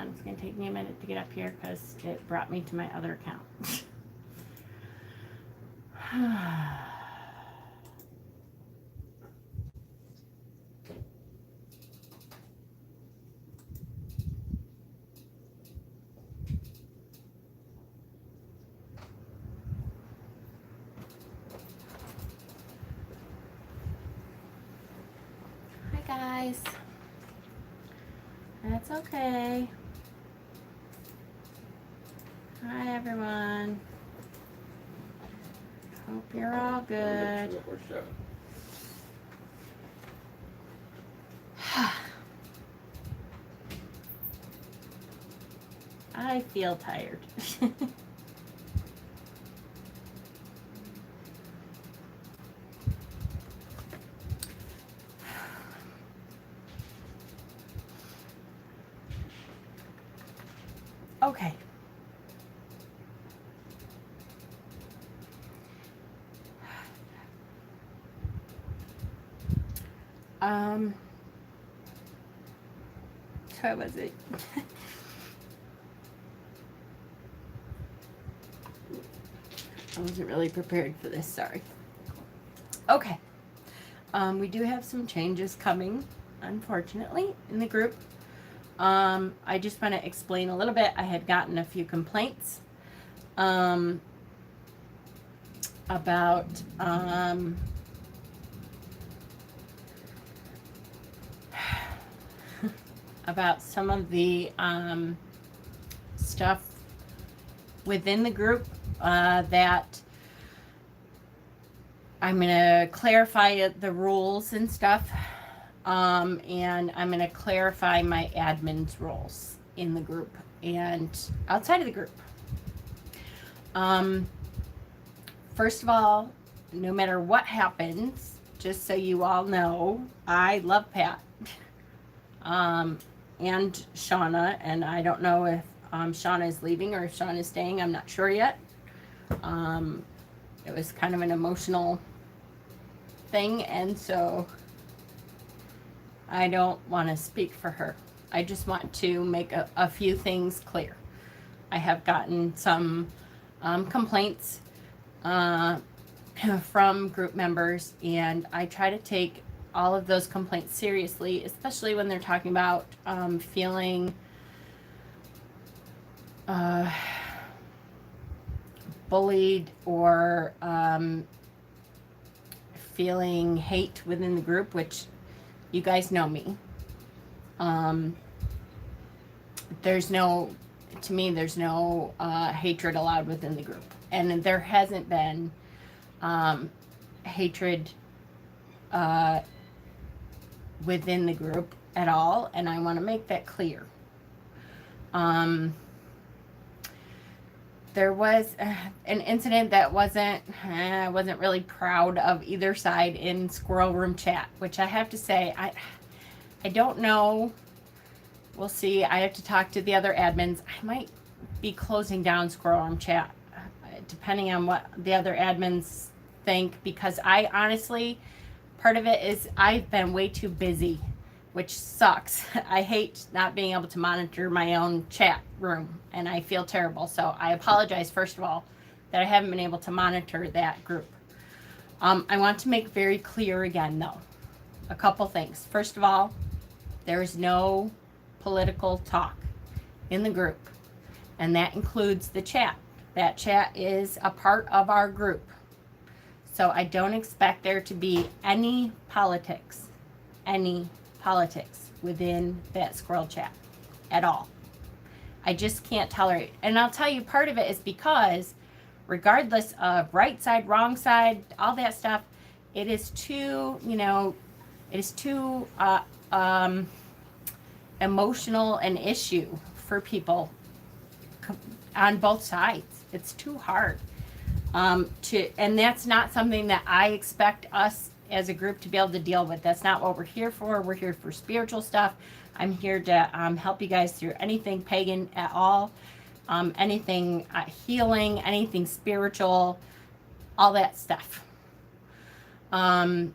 on. It's going to take me a minute to get up here because it brought me to my other account. Hi guys. That's okay. Hi everyone. Hope you're all good. I feel tired. Okay. So was it? I wasn't really prepared for this, sorry. Okay. We do have some changes coming, unfortunately, in the group. I just want to explain a little bit. I had gotten a few complaints about about some of the stuff within the group that I'm going to clarify the rules and stuff, and I'm going to clarify my admin's roles in the group and outside of the group. First of all, no matter what happens, just so you all know, I love Pat and Shauna, and I don't know if Shauna is leaving or if Shauna is staying. I'm not sure yet. It was kind of an emotional thing, and so I don't want to speak for her. I just want to make a few things clear. I have gotten some complaints from group members, and I try to take all of those complaints seriously, especially when they're talking about feeling bullied or feeling hate within the group, which you guys know me. There's no hatred allowed within the group, and there hasn't been hatred within the group at all, and I want to make that clear. There was an incident that I wasn't really proud of either side in Squirrel Room chat, which I have to say, I don't know. We'll see. I have to talk to the other admins. I might be closing down Squirrel Room chat, depending on what the other admins think, because I honestly, part of it is I've been way too busy, which sucks. I hate not being able to monitor my own chat room, and I feel terrible. So I apologize, first of all, that I haven't been able to monitor that group. I want to make very clear again, though, a couple things. First of all, there is no political talk in the group, and that includes the chat. That chat is a part of our group. So I don't expect there to be any politics within that squirrel chat at all. I just can't tolerate it. And I'll tell you, part of it is because regardless of right side, wrong side, all that stuff, it is too emotional an issue for people on both sides. It's too hard and that's not something that I expect us as a group to be able to deal with. That's not what we're here for. We're here for spiritual stuff. I'm here to help you guys through anything pagan at all, anything healing, anything spiritual, all that stuff. I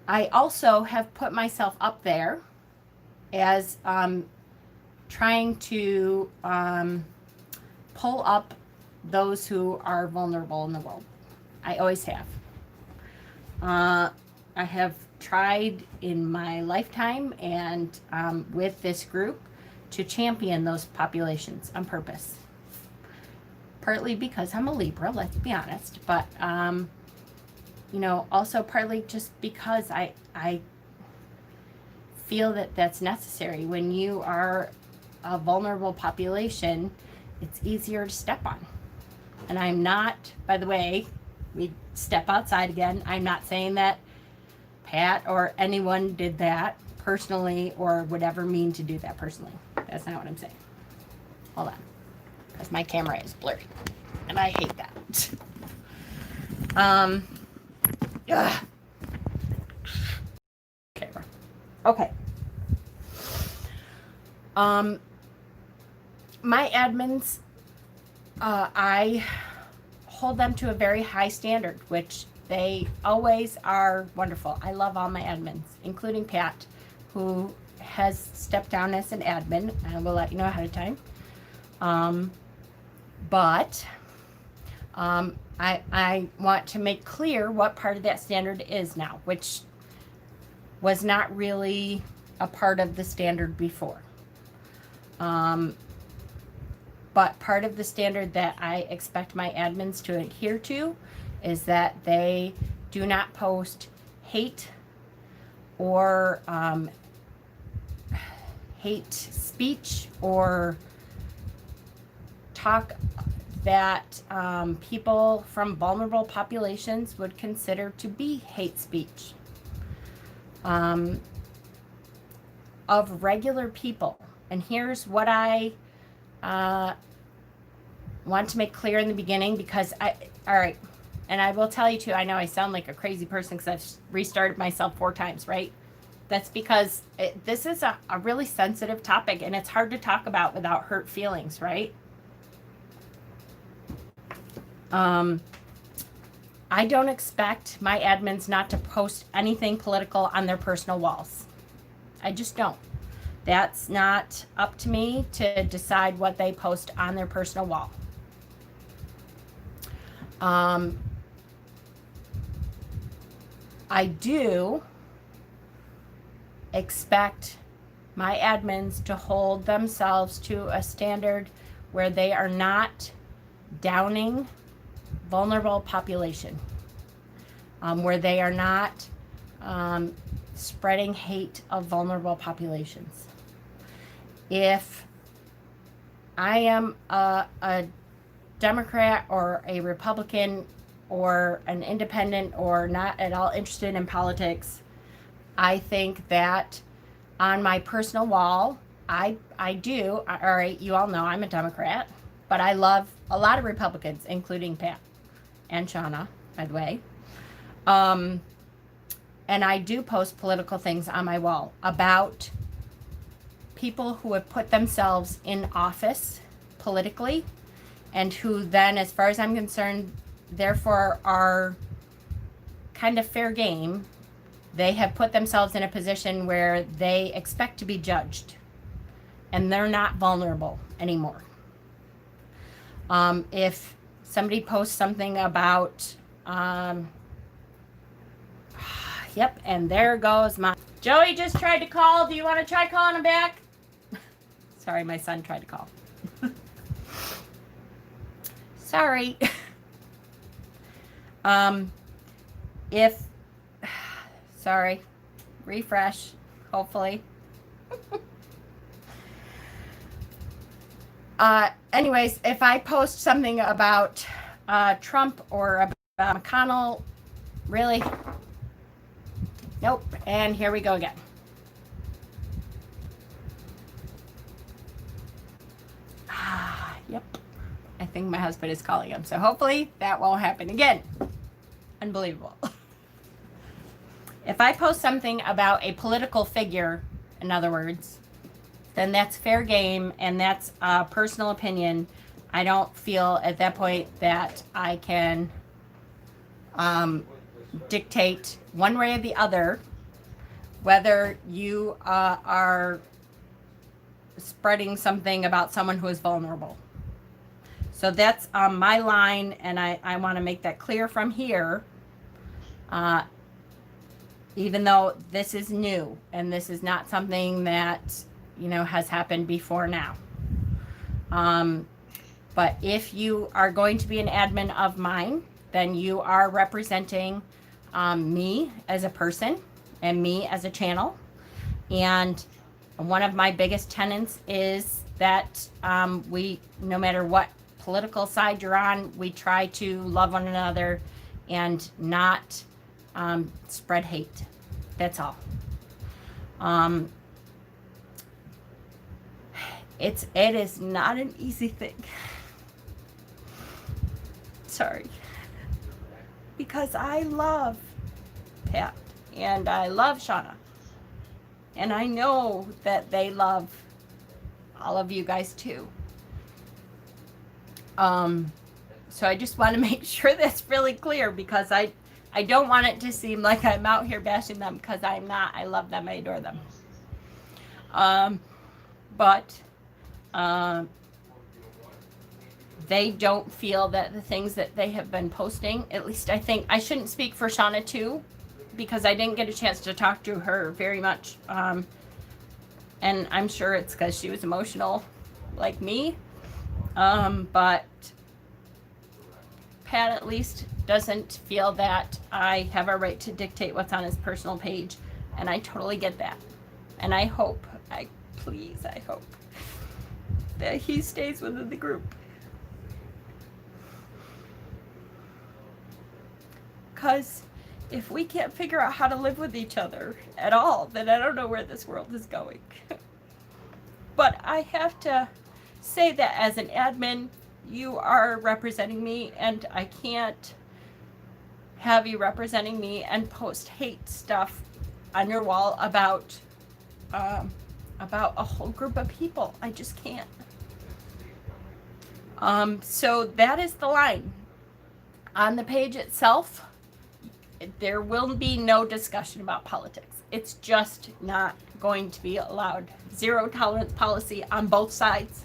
also have put myself up there as trying to pull up those who are vulnerable in the world. I always have. I have tried in my lifetime and with this group to champion those populations on purpose. Partly because I'm a Libra, let's be honest, but also partly just because I feel that that's necessary. When you are a vulnerable population, it's easier to step on. And I'm not, by the way, we step outside again. I'm not saying that Pat or anyone did that personally or would ever mean to do that personally. That's not what I'm saying. Hold on. Because my camera is blurry. And I hate that. Camera. Okay. My admins, I hold them to a very high standard, which they always are wonderful. I love all my admins, including Pat, who has stepped down as an admin. I will let you know ahead of time. But I want to make clear what part of that standard is now, which was not really a part of the standard before. But part of the standard that I expect my admins to adhere to is that they do not post hate or hate speech or talk that people from vulnerable populations would consider to be hate speech. Of regular people. And here's what I want to make clear in the beginning, because all right, and I will tell you too, I know I sound like a crazy person because I've restarted myself 4 times, right? That's because this is a really sensitive topic, and it's hard to talk about without hurt feelings, right? I don't expect my admins not to post anything political on their personal walls. I just don't. That's not up to me to decide what they post on their personal wall. I do expect my admins to hold themselves to a standard where they are not downing vulnerable population, where they are not spreading hate of vulnerable populations. If I am a Democrat or a Republican or an independent or not at all interested in politics, I think that on my personal wall, I do, all right, you all know I'm a Democrat, but I love a lot of Republicans, including Pat and Shauna, by the way. And I do post political things on my wall about people who have put themselves in office politically and who then, as far as I'm concerned, therefore are kind of fair game. They have put themselves in a position where they expect to be judged and they're not vulnerable anymore. If somebody posts something about, yep, and there goes my, Joey just tried to call. Do you want to try calling him back? Sorry, my son tried to call. Sorry. Sorry, refresh, hopefully. Anyways, if I post something about Trump or about McConnell, really? Nope. And here we go again. Yep. I think my husband is calling him. So hopefully that won't happen again. Unbelievable. If I post something about a political figure, in other words, then that's fair game and that's a personal opinion. I don't feel at that point that I can dictate one way or the other whether you are spreading something about someone who is vulnerable. So that's my line, and I want to make that clear from here. Even though this is new and this is not something that, has happened before now. But if you are going to be an admin of mine, then you are representing me as a person and me as a channel. And one of my biggest tenets is that we, no matter what political side you're on, we try to love one another and not spread hate. That's all. It is not an easy thing. Sorry. Because I love Pat and I love Shauna. And I know that they love all of you guys too. So I just want to make sure that's really clear, because I don't want it to seem like I'm out here bashing them, because I'm not. I love them. I adore them. But they don't feel that the things that they have been posting, at least I think, I shouldn't speak for Shauna too, because I didn't get a chance to talk to her very much. And I'm sure it's because she was emotional like me. But Pat at least doesn't feel that I have a right to dictate what's on his personal page. And I totally get that. And I hope, I hope that he stays within the group. Because if we can't figure out how to live with each other at all, then I don't know where this world is going. But I have to say that as an admin, you are representing me, and I can't have you representing me and post hate stuff on your wall about a whole group of people. I just can't. So that is the line. On the page itself, there will be no discussion about politics. It's just not going to be allowed. Zero tolerance policy on both sides.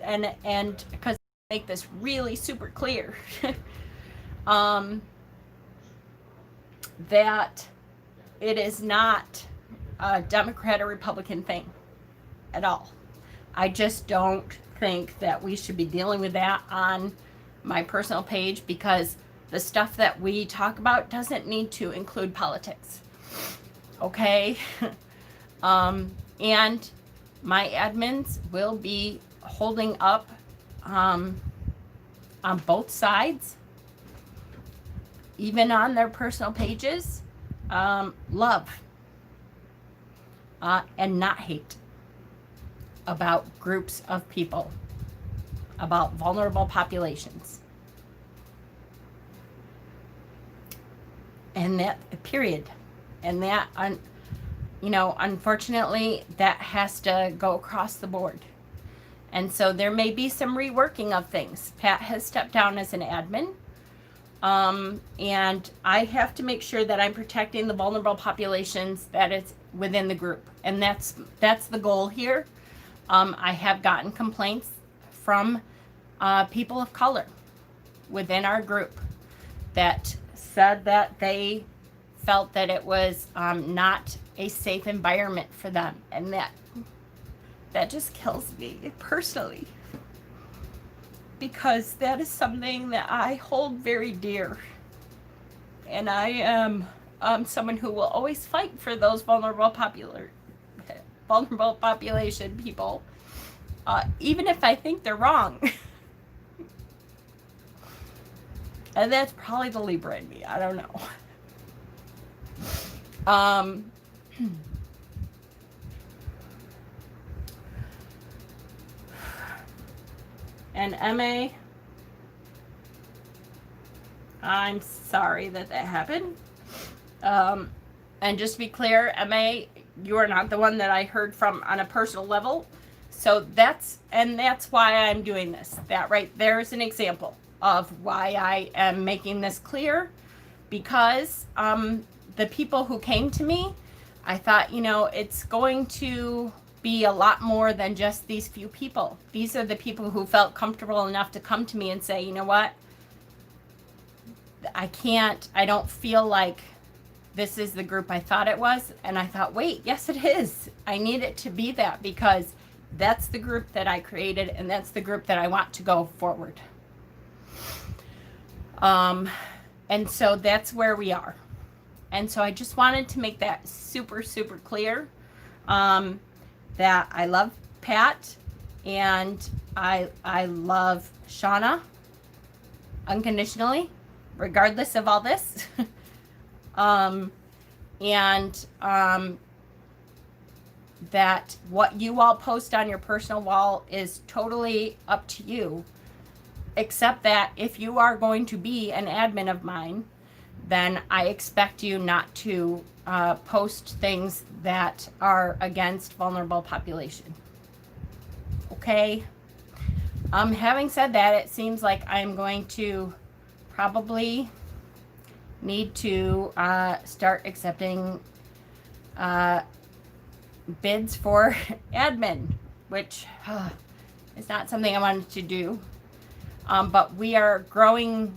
And because I make this really super clear, that it is not a Democrat or Republican thing at all. I just don't think that we should be dealing with that on my personal page, because the stuff that we talk about doesn't need to include politics. Okay? And my admins will be holding up on both sides, even on their personal pages, love and not hate about groups of people, about vulnerable populations. And that, period. And that, unfortunately, that has to go across the board. And so there may be some reworking of things. Pat has stepped down as an admin. And I have to make sure that I'm protecting the vulnerable populations that is within the group. And that's the goal here. I have gotten complaints from people of color within our group that said that they felt that it was not a safe environment for them, and that just kills me personally, because that is something that I hold very dear, and I am someone who will always fight for those vulnerable population people, even if I think they're wrong. And that's probably the Libra in me. I don't know. And MA, I'm sorry that happened. And just to be clear, MA, you are not the one that I heard from on a personal level. So that's why I'm doing this. That right there is an example of why I am making this clear, because the people who came to me, I thought, it's going to be a lot more than just these few people. These are the people who felt comfortable enough to come to me and say, you know what? I don't feel like this is the group I thought it was. And I thought, wait, yes, it is. I need it to be that because that's the group that I created and that's the group that I want to go forward. And so that's where we are. And so I just wanted to make that super, super clear, that I love Pat and I love Shauna unconditionally, regardless of all this. That what you all post on your personal wall is totally up to you, except that if you are going to be an admin of mine, then I expect you not to post things that are against vulnerable population. Okay? Having said that, it seems like I'm going to probably need to start accepting bids for admin, which is not something I wanted to do. But we are growing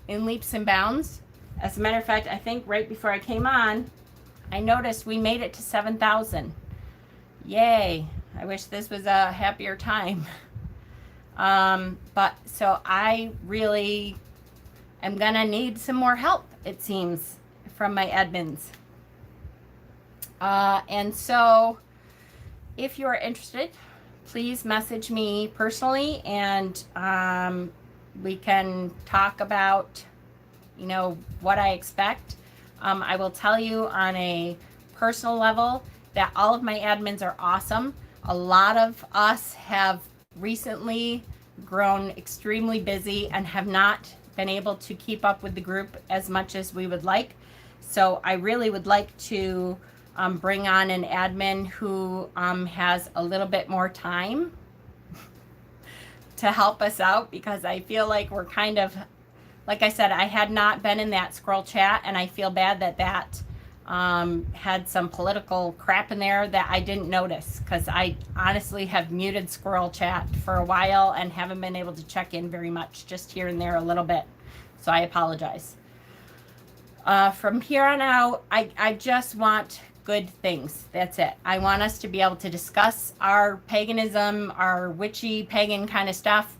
in leaps and bounds. As a matter of fact, I think right before I came on, I noticed we made it to 7,000. Yay. I wish this was a happier time. But so I really am gonna need some more help, it seems, from my admins. And so if you are interested, please message me personally and we can talk about, you know, what I expect. I will tell you on a personal level that all of my admins are awesome. A lot of us have recently grown extremely busy and have not been able to keep up with the group as much as we would like. So I really would like to bring on an admin who has a little bit more time to help us out, because I feel like we're kind of, like I said, I had not been in that Squirrel chat, and I feel bad that that had some political crap in there that I didn't notice, because I honestly have muted Squirrel chat for a while and haven't been able to check in very much, just here and there a little bit. So I apologize. From here on out, I just want good things. That's it. I want us to be able to discuss our paganism, our witchy pagan kind of stuff,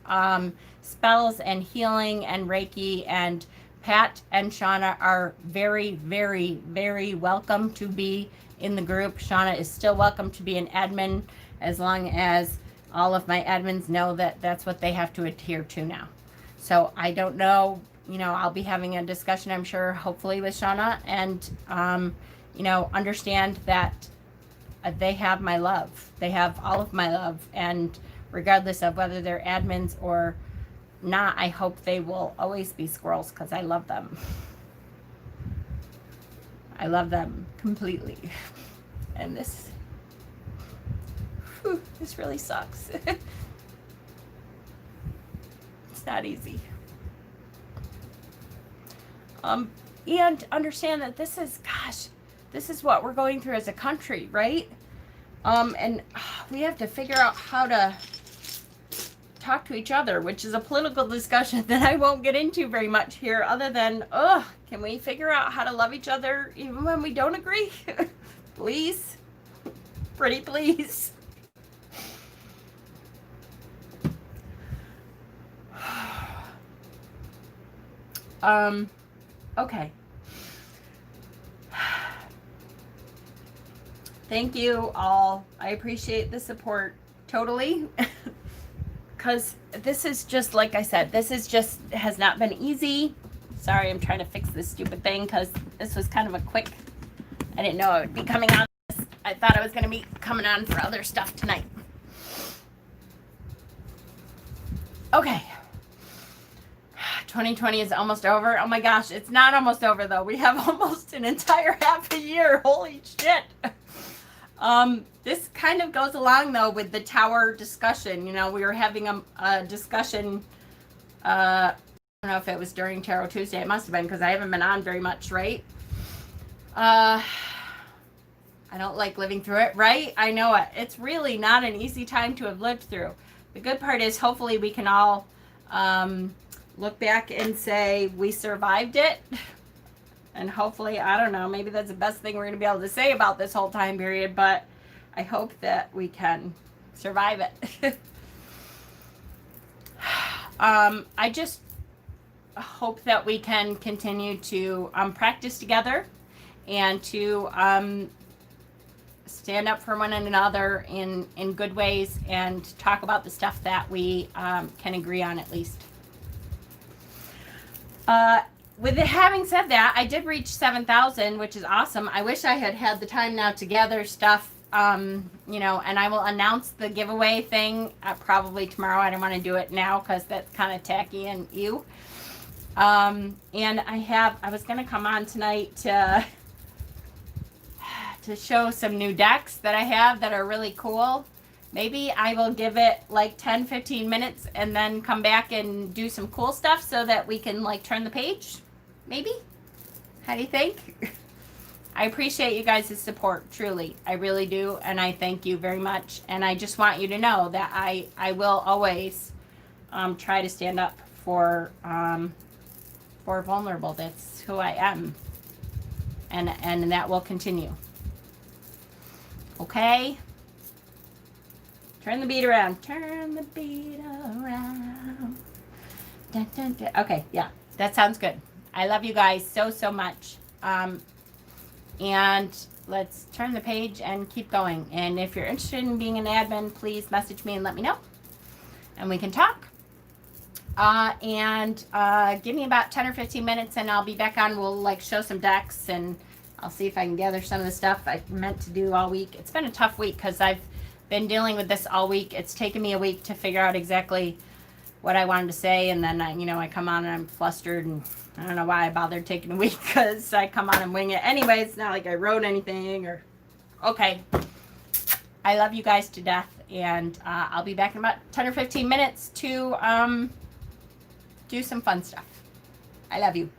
spells and healing and Reiki. And Pat and Shauna are very, very, very welcome to be in the group. Shauna is still welcome to be an admin, as long as all of my admins know that that's what they have to adhere to now. So I don't know, you know, I'll be having a discussion, I'm sure, hopefully with Shauna, and you know, understand that they have my love. They have all of my love, and regardless of whether they're admins or not, I hope they will always be squirrels, because I love them. I love them completely. And this really sucks. It's not easy. And understand that this is, gosh, this is what we're going through as a country, right? And we have to figure out how to talk to each other, which is a political discussion that I won't get into very much here, other than, can we figure out how to love each other even when we don't agree? Please? Pretty please. Okay. Thank you all. I appreciate the support totally. Because this is just, like I said, this is just, has not been easy. Sorry, I'm trying to fix this stupid thing because this was kind of a quick, I didn't know I would be coming on this. I thought I was going to be coming on for other stuff tonight. Okay. 2020 is almost over. Oh my gosh, it's not almost over though. We have almost an entire half a year. Holy shit. This kind of goes along though with the tower discussion. You know, we were having a discussion, I don't know if it was during Tarot Tuesday. It must have been, because I haven't been on very much, right? I I don't like living through it, right? I know it. It's really not an easy time to have lived through. The good part is hopefully we can all look back and say we survived it. And hopefully, I don't know, maybe that's the best thing we're going to be able to say about this whole time period, but I hope that we can survive it. I just hope that we can continue to practice together and to stand up for one another in good ways and talk about the stuff that we can agree on, at least. With it having said that, I did reach 7,000, which is awesome. I wish I had the time now to gather stuff, you know, and I will announce the giveaway thing probably tomorrow. I don't want to do it now because that's kind of tacky and ew. And I was going to come on tonight to show some new decks that I have that are really cool. Maybe I will give it like 10-15 minutes and then come back and do some cool stuff so that we can like turn the page. Maybe? How do you think? I appreciate you guys' support, truly. I really do, and I thank you very much. And I just want you to know that I will always try to stand up for vulnerable. That's who I am. And that will continue. Okay? Turn the beat around. Turn the beat around. Dun, dun, dun. Okay, yeah. That sounds good. I love you guys so much. And let's turn the page and keep going. And if you're interested in being an admin, please message me and let me know. And we can talk. Give me about 10 or 15 minutes and I'll be back on. We'll like show some decks and I'll see if I can gather some of the stuff I meant to do all week. It's been a tough week because I've been dealing with this all week. It's taken me a week to figure out exactly what I wanted to say, and then I come on and I'm flustered, and I don't know why I bothered taking a week because I come on and wing it. Anyway, it's not like I wrote anything or... Okay. I love you guys to death, and I'll be back in about 10 or 15 minutes to do some fun stuff. I love you.